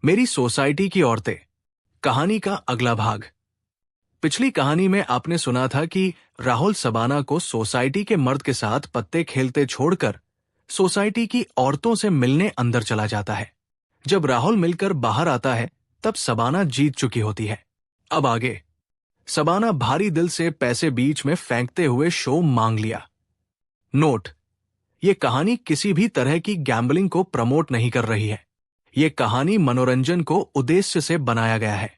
मेरी सोसाइटी की औरतें, कहानी का अगला भाग। पिछली कहानी में आपने सुना था कि राहुल सबाना को सोसाइटी के मर्द के साथ पत्ते खेलते छोड़कर सोसाइटी की औरतों से मिलने अंदर चला जाता है। जब राहुल मिलकर बाहर आता है तब सबाना जीत चुकी होती है। अब आगे। सबाना भारी दिल से पैसे बीच में फेंकते हुए शो मांग लिया। नोट: ये कहानी किसी भी तरह की गैम्बलिंग को प्रमोट नहीं कर रही है। ये कहानी मनोरंजन को उद्देश्य से बनाया गया है।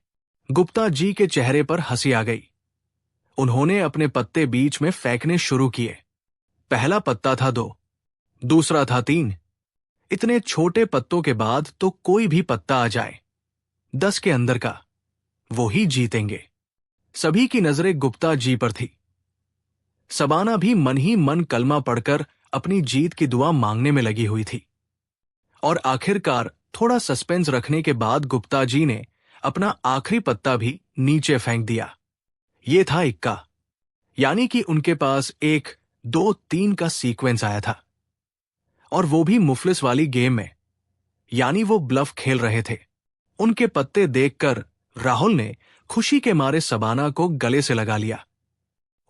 गुप्ता जी के चेहरे पर हंसी आ गई। उन्होंने अपने पत्ते बीच में फेंकने शुरू किए। पहला पत्ता था 2, दूसरा था 3। इतने छोटे पत्तों के बाद तो कोई भी पत्ता आ जाए, 10 के अंदर का, वो ही जीतेंगे। सभी की नजरें गुप्ता जी पर थी। सबाना भी मन ही मन कलमा पढ़कर अपनी जीत की दुआ मांगने में लगी हुई थी। और आखिरकार थोड़ा सस्पेंस रखने के बाद गुप्ता जी ने अपना आखिरी पत्ता भी नीचे फेंक दिया। ये था इक्का, यानी कि उनके पास 1, 2, 3 का सीक्वेंस आया था, और वो भी मुफलिस वाली गेम में, यानी वो ब्लफ खेल रहे थे। उनके पत्ते देखकर राहुल ने खुशी के मारे सबाना को गले से लगा लिया।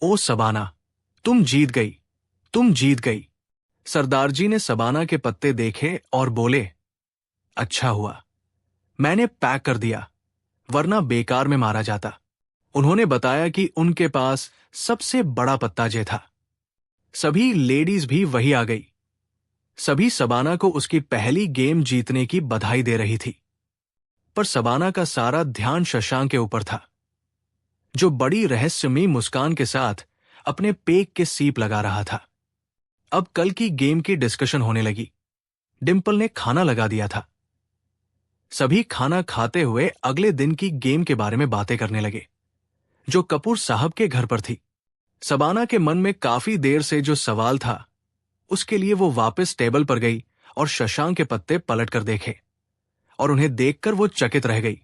ओ सबाना, तुम जीत गई, तुम जीत गई। सरदार जी ने सबाना के पत्ते देखे और बोले, अच्छा हुआ मैंने पैक कर दिया, वरना बेकार में मारा जाता। उन्होंने बताया कि उनके पास सबसे बड़ा पत्ता जे था। सभी लेडीज भी वही आ गई। सभी सबाना को उसकी पहली गेम जीतने की बधाई दे रही थी। पर सबाना का सारा ध्यान शशांक के ऊपर था, जो बड़ी रहस्यमयी मुस्कान के साथ अपने पेट के सीप लगा रहा था। अब कल की गेम की डिस्कशन होने लगी। डिंपल ने खाना लगा दिया था। सभी खाना खाते हुए अगले दिन की गेम के बारे में बातें करने लगे, जो कपूर साहब के घर पर थी। सबाना के मन में काफी देर से जो सवाल था, उसके लिए वो वापस टेबल पर गई और शशांक के पत्ते पलट कर देखे, और उन्हें देखकर वो चकित रह गई।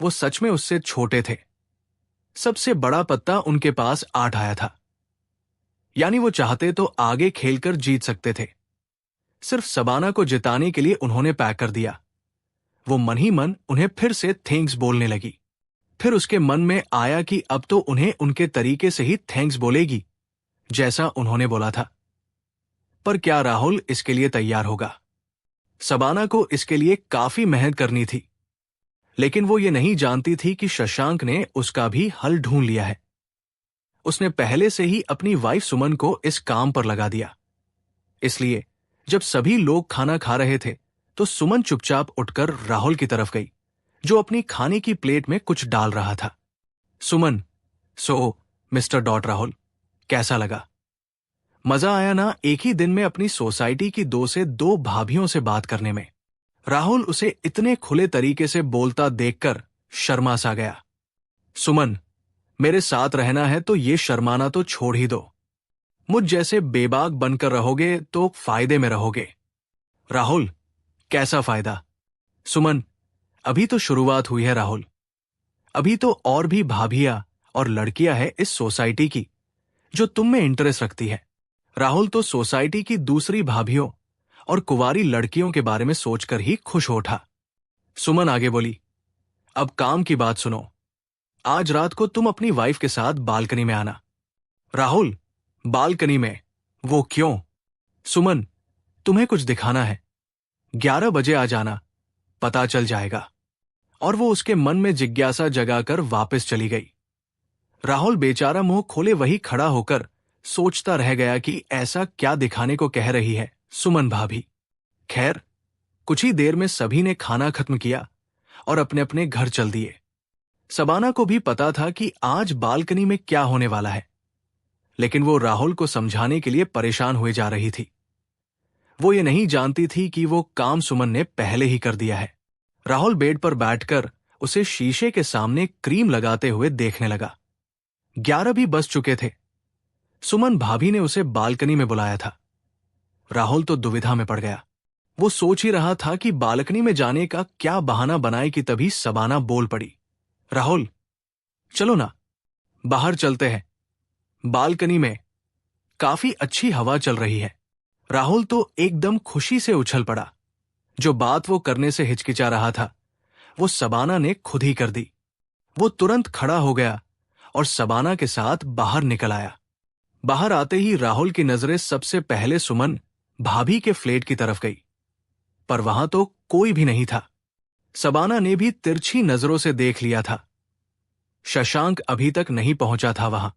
वो सच में उससे छोटे थे। सबसे बड़ा पत्ता उनके पास 8 आया था, यानी वो चाहते तो आगे खेलकर जीत सकते थे। सिर्फ सबाना को जिताने के लिए उन्होंने पैक कर दिया। वो मन ही मन उन्हें फिर से थैंक्स बोलने लगी। फिर उसके मन में आया कि अब तो उन्हें उनके तरीके से ही थैंक्स बोलेगी, जैसा उन्होंने बोला था। पर क्या राहुल इसके लिए तैयार होगा? सबाना को इसके लिए काफी मेहनत करनी थी, लेकिन वो ये नहीं जानती थी कि शशांक ने उसका भी हल ढूंढ लिया है। उसने पहले से ही अपनी वाइफ सुमन को इस काम पर लगा दिया। इसलिए जब सभी लोग खाना खा रहे थे तो सुमन चुपचाप उठकर राहुल की तरफ गई, जो अपनी खाने की प्लेट में कुछ डाल रहा था। सुमन, सो मिस्टर डॉट राहुल, कैसा लगा? मजा आया ना एक ही दिन में अपनी सोसाइटी की 2 से 2 भाभियों से बात करने में? राहुल उसे इतने खुले तरीके से बोलता देखकर शर्मा सा गया। सुमन, मेरे साथ रहना है तो ये शर्माना तो छोड़ ही दो। मुझ जैसे बेबाक बनकर रहोगे तो फायदे में रहोगे। राहुल, कैसा फायदा? सुमन, अभी तो शुरुआत हुई है राहुल। अभी तो और भी भाभियां और लड़कियां हैं इस सोसाइटी की जो तुम में इंटरेस्ट रखती है। राहुल तो सोसाइटी की दूसरी भाभियों और कुंवारी लड़कियों के बारे में सोचकर ही खुश हो उठा। सुमन आगे बोली, अब काम की बात सुनो। आज रात को तुम अपनी वाइफ के साथ बालकनी में आना। राहुल, बालकनी में? वो क्यों? सुमन, तुम्हें कुछ दिखाना है। 11 बजे आ जाना, पता चल जाएगा। और वो उसके मन में जिज्ञासा जगाकर वापस चली गई। राहुल बेचारा मुंह खोले वही खड़ा होकर सोचता रह गया कि ऐसा क्या दिखाने को कह रही है सुमन भाभी। खैर, कुछ ही देर में सभी ने खाना खत्म किया और अपने अपने घर चल दिए। सबाना को भी पता था कि आज बालकनी में क्या होने वाला है, लेकिन वो राहुल को समझाने के लिए परेशान हुए जा रही थी। वो ये नहीं जानती थी कि वो काम सुमन ने पहले ही कर दिया है। राहुल बेड पर बैठकर उसे शीशे के सामने क्रीम लगाते हुए देखने लगा। 11 भी बज चुके थे। सुमन भाभी ने उसे बालकनी में बुलाया था। राहुल तो दुविधा में पड़ गया। वो सोच ही रहा था कि बालकनी में जाने का क्या बहाना बनाए कि तभी सबाना बोल पड़ी, राहुल, चलो ना, बाहर चलते हैं। बालकनी में काफी अच्छी हवा चल रही है। राहुल तो एकदम खुशी से उछल पड़ा। जो बात वो करने से हिचकिचा रहा था, वो सबाना ने खुद ही कर दी। वो तुरंत खड़ा हो गया और सबाना के साथ बाहर निकल आया। बाहर आते ही राहुल की नजरें सबसे पहले सुमन भाभी के फ्लैट की तरफ गई, पर वहां तो कोई भी नहीं था। सबाना ने भी तिरछी नजरों से देख लिया था। शशांक अभी तक नहीं पहुंचा था वहां,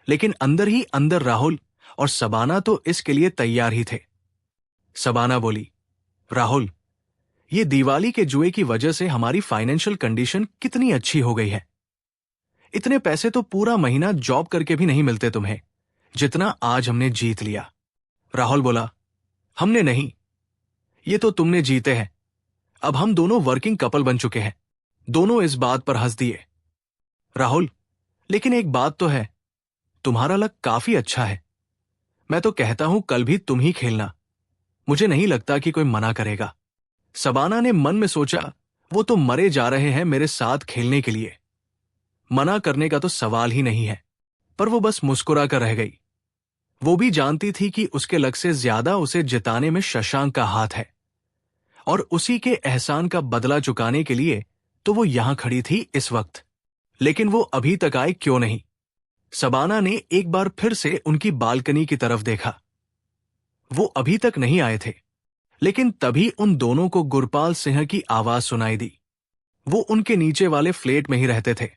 लेकिन अंदर ही अंदर राहुल और सबाना तो इसके लिए तैयार ही थे। सबाना बोली, राहुल, ये दिवाली के जुए की वजह से हमारी फाइनेंशियल कंडीशन कितनी अच्छी हो गई है। इतने पैसे तो पूरा महीना जॉब करके भी नहीं मिलते तुम्हें, जितना आज हमने जीत लिया। राहुल बोला, हमने नहीं, ये तो तुमने जीते हैं। अब हम दोनों वर्किंग कपल बन चुके हैं। दोनों इस बात पर हंस दिए। राहुल, लेकिन एक बात तो है, तुम्हारा लक काफी अच्छा है। मैं तो कहता हूं कल भी तुम ही खेलना, मुझे नहीं लगता कि कोई मना करेगा। सबाना ने मन में सोचा, वो तो मरे जा रहे हैं मेरे साथ खेलने के लिए, मना करने का तो सवाल ही नहीं है। पर वो बस मुस्कुरा कर रह गई। वो भी जानती थी कि उसके लक से ज्यादा उसे जिताने में शशांक का हाथ है, और उसी के एहसान का बदला चुकाने के लिए तो वो यहां खड़ी थी इस वक्त। लेकिन वो अभी तक आए क्यों नहीं? सबाना ने एक बार फिर से उनकी बालकनी की तरफ देखा। वो अभी तक नहीं आए थे, लेकिन तभी उन दोनों को गुरपाल सिंह की आवाज सुनाई दी। वो उनके नीचे वाले फ्लैट में ही रहते थे,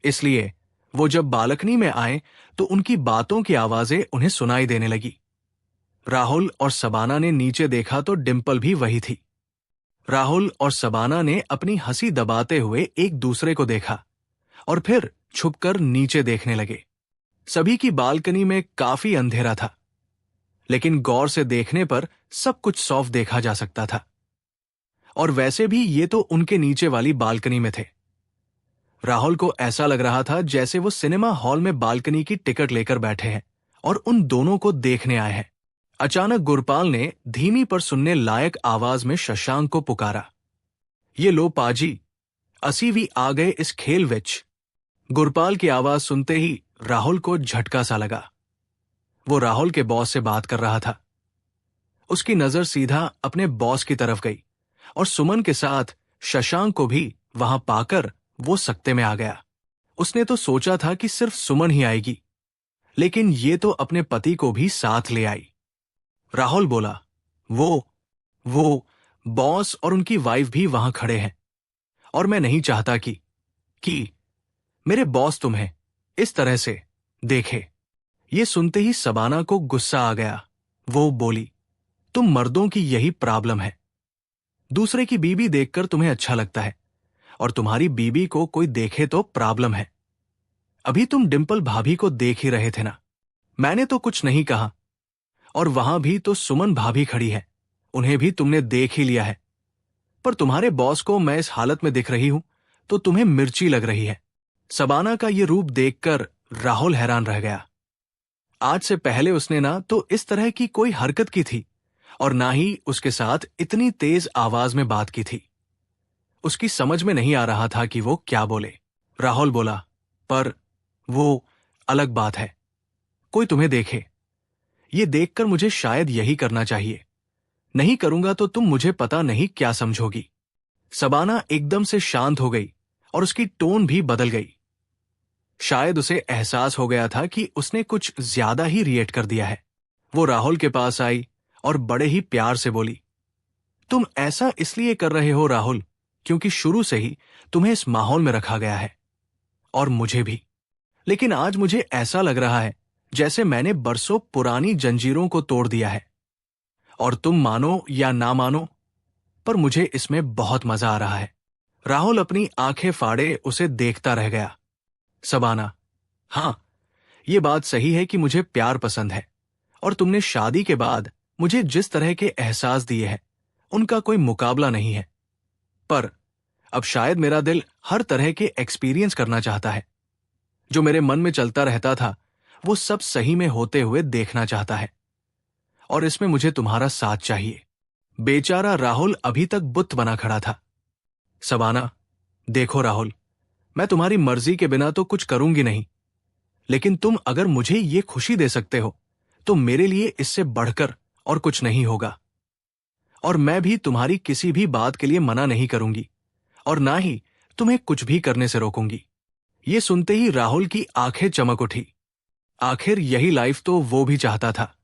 इसलिए वो जब बालकनी में आए तो उनकी बातों की आवाजें उन्हें सुनाई देने लगी। राहुल और सबाना ने नीचे देखा तो डिंपल भी वही थी। राहुल और सबाना ने अपनी हंसी दबाते हुए एक दूसरे को देखा और फिर छुपकर नीचे देखने लगे। सभी की बालकनी में काफी अंधेरा था, लेकिन गौर से देखने पर सब कुछ साफ देखा जा सकता था। और वैसे भी ये तो उनके नीचे वाली बालकनी में थे। राहुल को ऐसा लग रहा था जैसे वो सिनेमा हॉल में बालकनी की टिकट लेकर बैठे हैं और उन दोनों को देखने आए हैं। अचानक गुरपाल ने धीमी पर सुनने लायक आवाज में शशांक को पुकारा, ये लो पाजी, असी भी आ गए इस खेल विच। गुरपाल की आवाज सुनते ही राहुल को झटका सा लगा। वो राहुल के बॉस से बात कर रहा था। उसकी नजर सीधा अपने बॉस की तरफ गई और सुमन के साथ शशांक को भी वहां पाकर वो सकते में आ गया। उसने तो सोचा था कि सिर्फ सुमन ही आएगी, लेकिन ये तो अपने पति को भी साथ ले आई। राहुल बोला, वो बॉस और उनकी वाइफ भी वहां खड़े हैं, और मैं नहीं चाहता कि मेरे बॉस तुम्हें इस तरह से देखे। ये सुनते ही सबाना को गुस्सा आ गया। वो बोली, तुम मर्दों की यही प्रॉब्लम है, दूसरे की बीबी देखकर तुम्हें अच्छा लगता है, और तुम्हारी बीबी को कोई देखे तो प्रॉब्लम है। अभी तुम डिंपल भाभी को देख ही रहे थे ना, मैंने तो कुछ नहीं कहा। और वहां भी तो सुमन भाभी खड़ी है, उन्हें भी तुमने देख ही लिया है। पर तुम्हारे बॉस को मैं इस हालत में दिख रही हूं तो तुम्हें मिर्ची लग रही है। सबाना का ये रूप देखकर राहुल हैरान रह गया। आज से पहले उसने ना तो इस तरह की कोई हरकत की थी और ना ही उसके साथ इतनी तेज आवाज में बात की थी। उसकी समझ में नहीं आ रहा था कि वो क्या बोले। राहुल बोला, पर वो अलग बात है, कोई तुम्हें देखे, ये देखकर मुझे शायद यही करना चाहिए। नहीं करूंगा तो तुम मुझे पता नहीं क्या समझोगी। सबाना एकदम से शांत हो गई और उसकी टोन भी बदल गई। शायद उसे एहसास हो गया था कि उसने कुछ ज्यादा ही रिएक्ट कर दिया है। वो राहुल के पास आई और बड़े ही प्यार से बोली, तुम ऐसा इसलिए कर रहे हो राहुल, क्योंकि शुरू से ही तुम्हें इस माहौल में रखा गया है, और मुझे भी। लेकिन आज मुझे ऐसा लग रहा है जैसे मैंने बरसों पुरानी जंजीरों को तोड़ दिया है। और तुम मानो या ना मानो, पर मुझे इसमें बहुत मजा आ रहा है। राहुल अपनी आंखें फाड़े उसे देखता रह गया। सबाना, हां, ये बात सही है कि मुझे प्यार पसंद है, और तुमने शादी के बाद मुझे जिस तरह के एहसास दिए हैं उनका कोई मुकाबला नहीं है। पर अब शायद मेरा दिल हर तरह के एक्सपीरियंस करना चाहता है। जो मेरे मन में चलता रहता था वो सब सही में होते हुए देखना चाहता है, और इसमें मुझे तुम्हारा साथ चाहिए। बेचारा राहुल अभी तक बुत बना खड़ा था। सबाना, देखो राहुल, मैं तुम्हारी मर्जी के बिना तो कुछ करूंगी नहीं, लेकिन तुम अगर मुझे ये खुशी दे सकते हो तो मेरे लिए इससे बढ़कर और कुछ नहीं होगा। और मैं भी तुम्हारी किसी भी बात के लिए मना नहीं करूंगी, और ना ही तुम्हें कुछ भी करने से रोकूंगी। ये सुनते ही राहुल की आंखें चमक उठी। आखिर यही लाइफ तो वो भी चाहता था,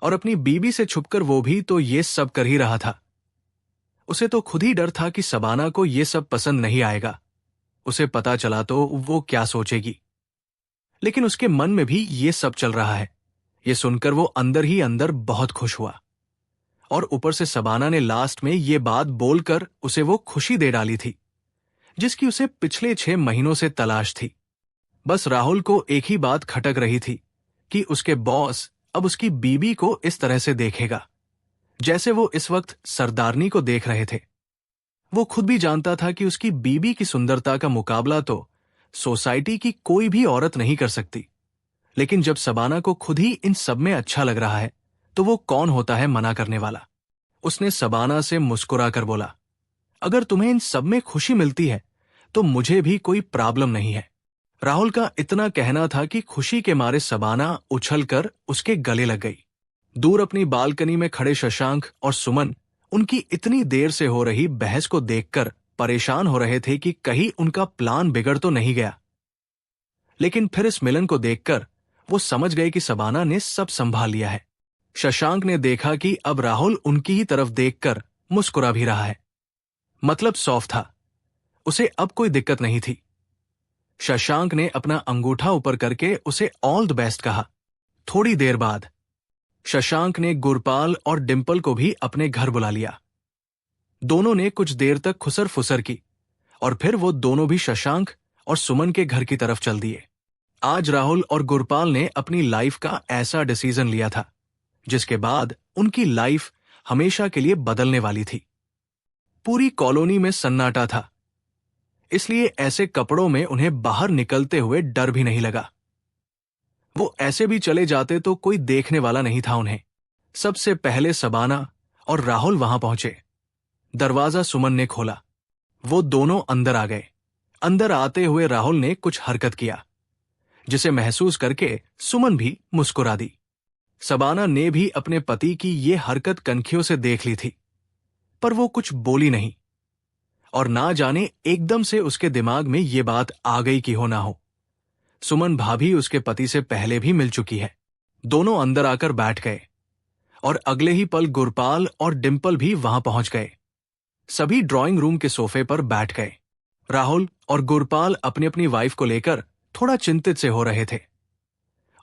और अपनी बीबी से छुपकर वो भी तो ये सब कर ही रहा था। उसे तो खुद ही डर था कि शबाना को ये सब पसंद नहीं आएगा। उसे पता चला तो वो क्या सोचेगी। लेकिन उसके मन में भी ये सब चल रहा है। ये सुनकर वो अंदर ही अंदर बहुत खुश हुआ, और ऊपर से शबाना ने लास्ट में ये बात बोलकर उसे वो खुशी दे डाली थी जिसकी उसे पिछले 6 महीनों से तलाश थी। बस राहुल को एक ही बात खटक रही थी कि उसके बॉस अब उसकी बीबी को इस तरह से देखेगा जैसे वो इस वक्त सरदारनी को देख रहे थे। वो खुद भी जानता था कि उसकी बीबी की सुंदरता का मुकाबला तो सोसाइटी की कोई भी औरत नहीं कर सकती। लेकिन जब शबाना को खुद ही इन सब में अच्छा लग रहा है तो वो कौन होता है मना करने वाला। उसने शबाना से मुस्कुरा कर बोला, अगर तुम्हें इन सब में खुशी मिलती है तो मुझे भी कोई प्रॉब्लम नहीं है। राहुल का इतना कहना था कि खुशी के मारे शबाना उछलकर उसके गले लग गई। दूर अपनी बालकनी में खड़े शशांक और सुमन उनकी इतनी देर से हो रही बहस को देखकर परेशान हो रहे थे कि कहीं उनका प्लान बिगड़ तो नहीं गया। लेकिन फिर इस मिलन को देखकर वो समझ गए कि शबाना ने सब संभाल लिया है। शशांक ने देखा कि अब राहुल उनकी ही तरफ देखकर मुस्कुरा भी रहा है, मतलब सॉफ्ट था। उसे अब कोई दिक्कत नहीं थी। शशांक ने अपना अंगूठा ऊपर करके उसे ऑल द बेस्ट कहा। थोड़ी देर बाद शशांक ने गुरपाल और डिंपल को भी अपने घर बुला लिया। दोनों ने कुछ देर तक खुसर फुसर की और फिर वो दोनों भी शशांक और सुमन के घर की तरफ चल दिए। आज राहुल और गुरपाल ने अपनी लाइफ का ऐसा डिसीजन लिया था जिसके बाद उनकी लाइफ हमेशा के लिए बदलने वाली थी। पूरी कॉलोनी में सन्नाटा था, इसलिए ऐसे कपड़ों में उन्हें बाहर निकलते हुए डर भी नहीं लगा। वो ऐसे भी चले जाते तो कोई देखने वाला नहीं था उन्हें। सबसे पहले शबाना और राहुल वहां पहुंचे। दरवाजा सुमन ने खोला। वो दोनों अंदर आ गए। अंदर आते हुए राहुल ने कुछ हरकत किया जिसे महसूस करके सुमन भी मुस्कुरा दी। शबाना ने भी अपने पति की ये हरकत कनखियों से देख ली थी, पर वो कुछ बोली नहीं, और ना जाने एकदम से उसके दिमाग में ये बात आ गई कि हो ना हो, सुमन भाभी उसके पति से पहले भी मिल चुकी है। दोनों अंदर आकर बैठ गए और अगले ही पल गुरपाल और डिंपल भी वहां पहुंच गए। सभी ड्राइंग रूम के सोफे पर बैठ गए। राहुल और गुरपाल अपनी अपनी वाइफ को लेकर थोड़ा चिंतित से हो रहे थे,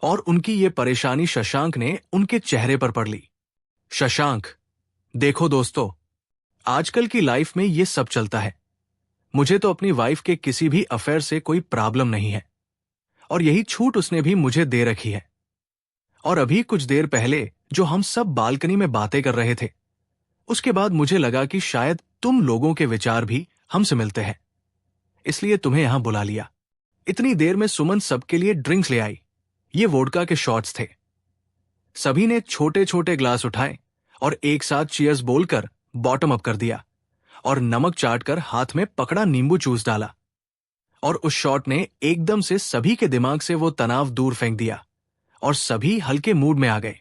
और उनकी ये परेशानी शशांक ने उनके चेहरे पर पढ़ ली। शशांक, देखो दोस्तों, आजकल की लाइफ में ये सब चलता है। मुझे तो अपनी वाइफ के किसी भी अफेयर से कोई प्रॉब्लम नहीं है, और यही छूट उसने भी मुझे दे रखी है। और अभी कुछ देर पहले जो हम सब बालकनी में बातें कर रहे थे, उसके बाद मुझे लगा कि शायद तुम लोगों के विचार भी हमसे मिलते हैं, इसलिए तुम्हें यहां बुला लिया। इतनी देर में सुमन सबके लिए ड्रिंक्स ले आई। ये वोडका के शॉट्स थे। सभी ने छोटे छोटे ग्लास उठाए और एक साथ चीयर्स बोलकर बॉटम अप कर दिया, और नमक चाटकर हाथ में पकड़ा नींबू चूस डाला। और उस शॉट ने एकदम से सभी के दिमाग से वो तनाव दूर फेंक दिया, और सभी हल्के मूड में आ गए।